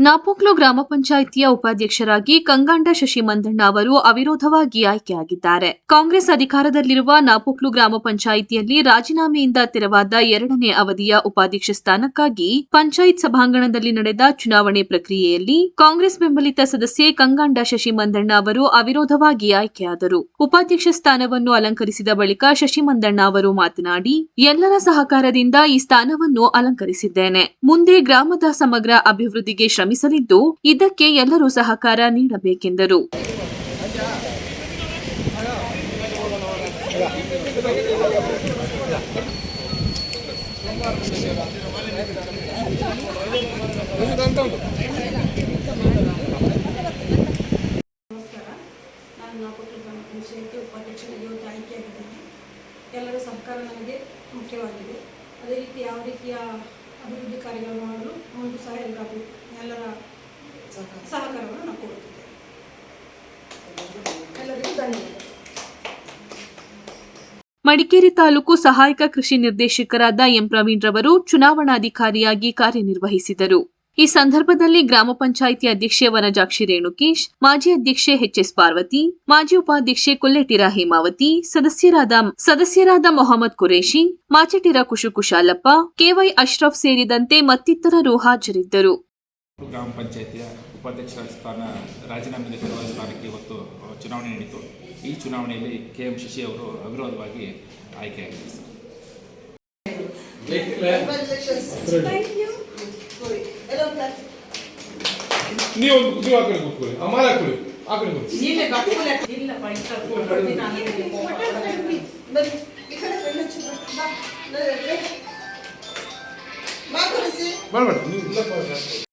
ನಾಪೋಕ್ಲು ಗ್ರಾಮ ಪಂಚಾಯಿತಿಯ ಉಪಾಧ್ಯಕ್ಷರಾಗಿ ಕಂಗಾಂಡ ಶಶಿ ಮಂದಣ್ಣ ಅವರು ಅವಿರೋಧವಾಗಿ ಆಯ್ಕೆಯಾಗಿದ್ದಾರೆ. ಕಾಂಗ್ರೆಸ್ ಅಧಿಕಾರದಲ್ಲಿರುವ ನಾಪೋಕ್ಲು ಗ್ರಾಮ ಪಂಚಾಯಿತಿಯಲ್ಲಿ ರಾಜೀನಾಮೆಯಿಂದ ತೆರವಾದ 2ನೇ ಅವಧಿಯ ಉಪಾಧ್ಯಕ್ಷ ಸ್ಥಾನಕ್ಕಾಗಿ ಪಂಚಾಯತ್ ಸಭಾಂಗಣದಲ್ಲಿ ನಡೆದ ಚುನಾವಣೆ ಪ್ರಕ್ರಿಯೆಯಲ್ಲಿ ಕಾಂಗ್ರೆಸ್ ಬೆಂಬಲಿತ ಸದಸ್ಯೆ ಕಂಗಾಂಡ ಶಶಿ ಮಂದಣ್ಣ ಅವರು ಅವಿರೋಧವಾಗಿ ಆಯ್ಕೆಯಾದರು. ಉಪಾಧ್ಯಕ್ಷ ಸ್ಥಾನವನ್ನು ಅಲಂಕರಿಸಿದ ಬಳಿಕ ಶಶಿ ಮಂದಣ್ಣ ಅವರು ಮಾತನಾಡಿ, ಎಲ್ಲರ ಸಹಕಾರದಿಂದ ಈ ಸ್ಥಾನವನ್ನು ಅಲಂಕರಿಸಿದ್ದೇನೆ. ಮುಂದೆ ಗ್ರಾಮದ ಸಮಗ್ರ ಅಭಿವೃದ್ಧಿಗೆ ಶ್ರಮಿಸಲಿದ್ದು, ಇದಕ್ಕೆ ಎಲ್ಲರೂ ಸಹಕಾರ ನೀಡಬೇಕೆಂದರು. ನಾನು ನಾಪೋಕ್ಲು ಗ್ರಾಮ ಪಂಚಾಯಿತಿ ಉಪಾಧ್ಯಕ್ಷರಾಗಿ ಆಯ್ಕೆಯಾಗಿದ್ದೇನೆ. ಎಲ್ಲರ ಸಹಕಾರ ನನಗೆ ಮುಖ್ಯವಾಗಿದೆ. ಅದೇ ರೀತಿ ಯಾವ ರೀತಿಯ ಅಭಿವೃದ್ಧಿ ಕಾರ್ಯಗಳು ಮಾಡಲು ಮುಂದೆ ಸಹ ಎಲ್ಲರ ಸಹಕಾರವನ್ನು ನಾವು ಕೊಡುತ್ತಿದ್ದೇವೆ. ಎಲ್ಲರಿಗೂ ಧನ್ಯವಾದ. ಮಡಿಕೇರಿ ತಾಲೂಕು ಸಹಾಯಕ ಕೃಷಿ ನಿರ್ದೇಶಕರಾದ ಎಂ ಪ್ರವೀಣ್ ರವರು ಚುನಾವಣಾಧಿಕಾರಿಯಾಗಿ ಕಾರ್ಯನಿರ್ವಹಿಸಿದರು. ಈ ಸಂದರ್ಭದಲ್ಲಿ ಗ್ರಾಮ ಪಂಚಾಯಿತಿ ಅಧ್ಯಕ್ಷೆ ವನಜಾಕ್ಷಿ ರೇಣುಕೇಶ್, ಮಾಜಿ ಅಧ್ಯಕ್ಷೆ ಎಚ್ಎಸ್ ಪಾರ್ವತಿ, ಮಾಜಿ ಉಪಾಧ್ಯಕ್ಷೆ ಕೊಲ್ಲೆಟಿರ ಹೇಮಾವತಿ, ಸದಸ್ಯರಾದ ಮೊಹಮ್ಮದ್ ಕುರೇಶಿ, ಮಾಚಟಿರ ಕುಶಾಲಪ್ಪ, ಕೆವೈ ಅಶ್ರಫ್ ಸೇರಿದಂತೆ ಮತ್ತಿತರರು ಹಾಜರಿದ್ದರು. ಗ್ರಾಮ ಪಂಚಾಯಿತಿಯ ಉಪಾಧ್ಯಕ್ಷರ ಸ್ಥಾನ ರಾಜೀನಾಮೆಗೆ ತೆರವಾದ ಸ್ಥಾನಕ್ಕೆ ಇವತ್ತು ಚುನಾವಣೆ ನಡೆಯಿತು. ಈ ಚುನಾವಣೆಯಲ್ಲಿ ಕೆಎಂ ಶಶಿ ಅವರು ಅವಿರೋಧವಾಗಿ ಆಯ್ಕೆಯಾಗಿದ್ದಾರೆ. ನೀವು ಆ ಕಡೆ ಕೂತ್ಕೊಳ್ಳಿ, ಅಮ್ಮ ಆ ಕಡೆ ಬರ್ಬೇಡ ನೀವು